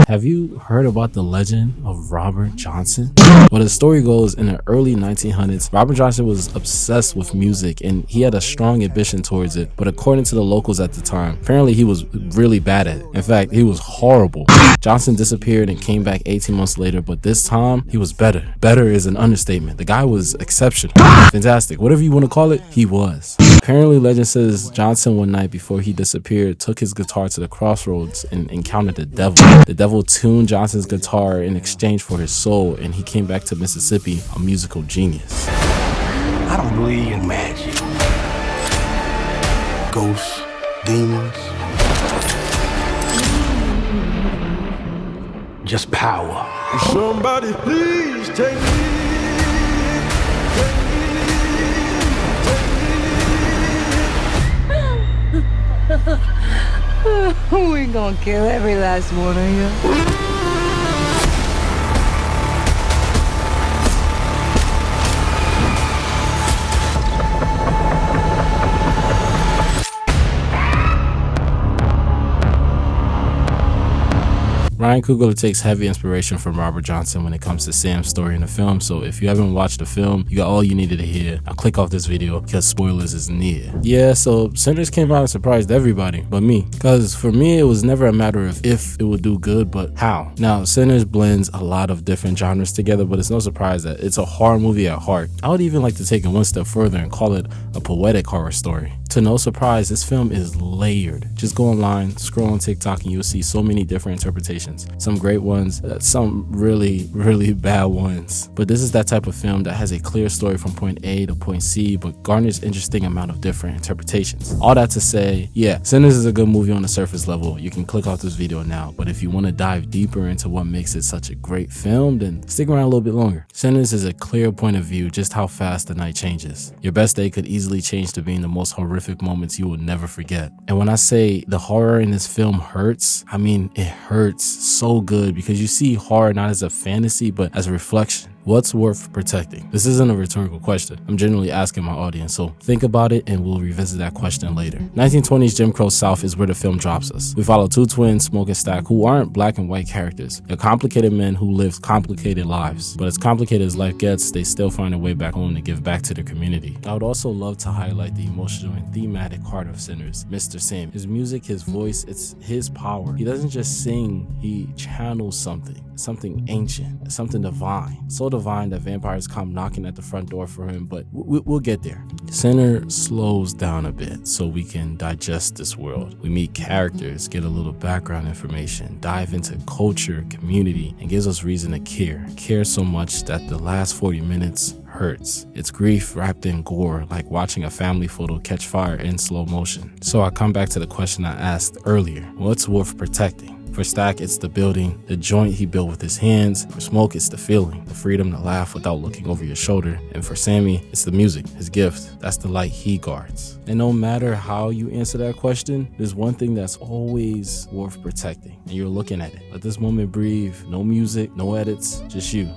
Have you heard about the legend of Robert Johnson? Well, the story goes, in the early 1900s, Robert Johnson was obsessed with music and he had a strong ambition towards it, but according to the locals at the time, apparently he was really bad at it. In fact, he was horrible. Johnson disappeared and came back 18 months later, but this time, he was better. Better is an understatement. The guy was exceptional. Fantastic. Whatever you want to call it, he was. Apparently, legend says Johnson one night before he disappeared took his guitar to the crossroads and encountered the devil. The devil tuned Johnson's guitar in exchange for his soul, and he came back to Mississippi a musical genius. I don't believe in magic, ghosts, demons, just power. Somebody please take me. We gonna kill every last one of you. Ryan Coogler takes heavy inspiration from Robert Johnson when it comes to Sam's story in the film, so if you haven't watched the film, you got all you needed to hear. Now click off this video because spoilers is near. Yeah, so Sinners came out and surprised everybody but me, because for me it was never a matter of if it would do good, but how. Now Sinners blends a lot of different genres together, but it's no surprise that it's a horror movie at heart. I would even like to take it one step further and call it a poetic horror story. To no surprise, this film is layered. Just go online, scroll on TikTok, and you'll see so many different interpretations. Some great ones, some really, really bad ones. But this is that type of film that has a clear story from point A to point C, but garners interesting amount of different interpretations. All that to say, yeah, Sinners is a good movie on the surface level. You can click off this video now, but if you want to dive deeper into what makes it such a great film, then stick around a little bit longer. Sinners is a clear point of view just how fast the night changes. Your best day could easily change to being the most horrific moments you will never forget. And when I say the horror in this film hurts, I mean it hurts so good, because you see horror not as a fantasy but as a reflection. What's worth protecting? This isn't a rhetorical question. I'm generally asking my audience, so think about it and we'll revisit that question later. 1920s Jim Crow South is where the film drops us. We follow two twins, Smoke and Stack, who aren't black and white characters. They're complicated men who live complicated lives. But as complicated as life gets, they still find a way back home to give back to their community. I would also love to highlight the emotional and thematic heart of Sinners, Mr. Sam. His music, his voice, it's his power. He doesn't just sing, he channels something ancient, something divine. So divine that vampires come knocking at the front door for him, but we'll get there. Sinner slows down a bit so we can digest this world. We meet characters, get a little background information, dive into culture, community, and gives us reason to care. Care so much that the last 40 minutes hurts. It's grief wrapped in gore, like watching a family photo catch fire in slow motion. So I come back to the question I asked earlier. What's worth protecting? For Stack, it's the building, the joint he built with his hands. For Smoke, it's the feeling, the freedom to laugh without looking over your shoulder. And for Sammy, it's the music, his gift. That's the light he guards. And no matter how you answer that question, there's one thing that's always worth protecting, and you're looking at it. Let this moment breathe. No music, no edits, just you.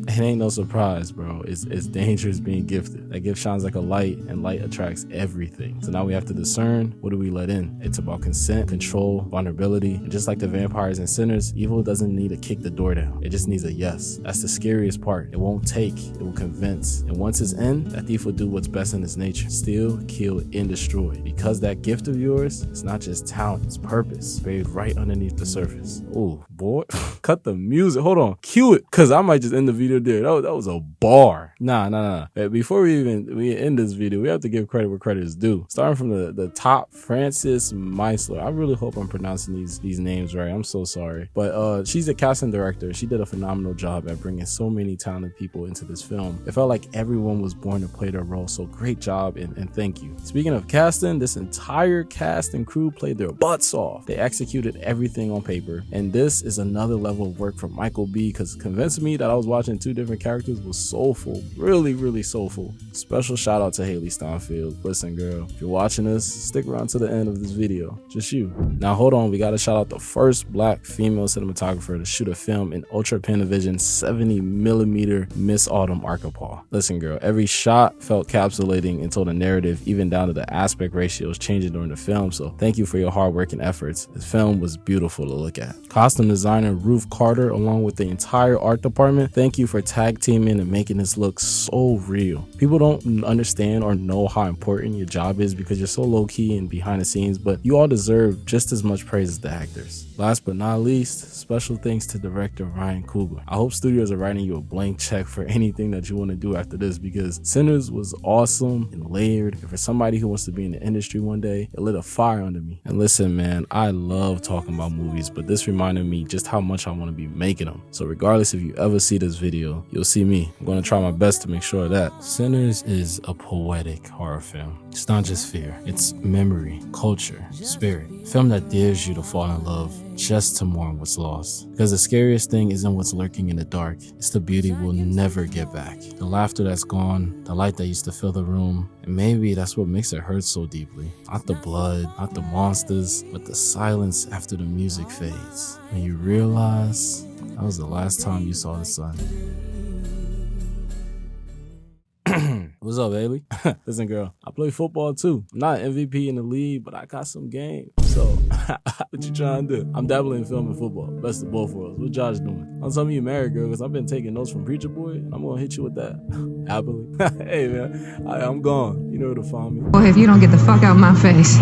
It ain't no surprise, bro. It's dangerous being gifted. That gift shines like a light, and light attracts everything. So now we have to discern, what do we let in? It's about consent, control, vulnerability. And just like the vampires and sinners, evil doesn't need to kick the door down. It just needs a yes. That's the scariest part. It won't take, it will convince. And once it's in, that thief will do what's best in his nature. Steal, kill, and destroy. Because that gift of yours, it's not just talent, it's purpose, buried right underneath the surface. Oh, boy. Cut the music. Hold on. Cue it, because I might just end the video there. That was a bar. Nah. Before we end this video, we have to give credit where credit is due. Starting from the top, Frances Meisler. I really hope I'm pronouncing these names right. I'm so sorry. But she's the casting director. She did a phenomenal job at bringing so many talented people into this film. It felt like everyone was born to play their role. So great job and thank you. Speaking of casting, this entire cast and crew played their butts off. They executed everything on paper. And this is another level of work from Michael B, because convinced me that I was watching two two different characters was soulful, really soulful. Special shout out to Hailee Steinfeld. Listen girl, if you're watching this, stick around to the end of this video, just you. Now hold on, we gotta shout out the first black female cinematographer to shoot a film in Ultra Panavision 70mm Miss Autumn Archipel. Listen girl, every shot felt capsulating and told a narrative, even down to the aspect ratios changing during the film, so thank you for your hard work and efforts. This film was beautiful to look at. Costume designer Ruth Carter, along with the entire art department, thank you for tag teaming and making this look so real. People don't understand or know how important your job is because you're so low-key and behind the scenes, but you all deserve just as much praise as the actors. Last but not least, special thanks to director Ryan Coogler. I hope studios are writing you a blank check for anything that you want to do after this, because Sinners was awesome and layered, and for somebody who wants to be in the industry one day, it lit a fire under me. And listen man, I love talking about movies, but this reminded me just how much I want to be making them. So regardless if you ever see this video, you'll see me. I'm going to try my best to make sure of that. Sinners is a poetic horror film. It's not just fear, it's memory, culture, spirit. A film that dares you to fall in love just to mourn what's lost. Because the scariest thing isn't what's lurking in the dark, it's the beauty we'll never get back. The laughter that's gone, the light that used to fill the room, and maybe that's what makes it hurt so deeply. Not the blood, not the monsters, but the silence after the music fades. When you realize that was the last time you saw the sun. What's up, Bailey? Listen, girl, I play football too. I'm not MVP in the league, but I got some game. So, what you trying to do? I'm dabbling in film and football. Best of both worlds. What Josh doing? Don't tell me you married, girl, because I've been taking notes from Preacher Boy, and I'm gonna hit you with that. Happily. Hey, man, I'm gone. You know where to find me. Boy, if you don't get the fuck out of my face.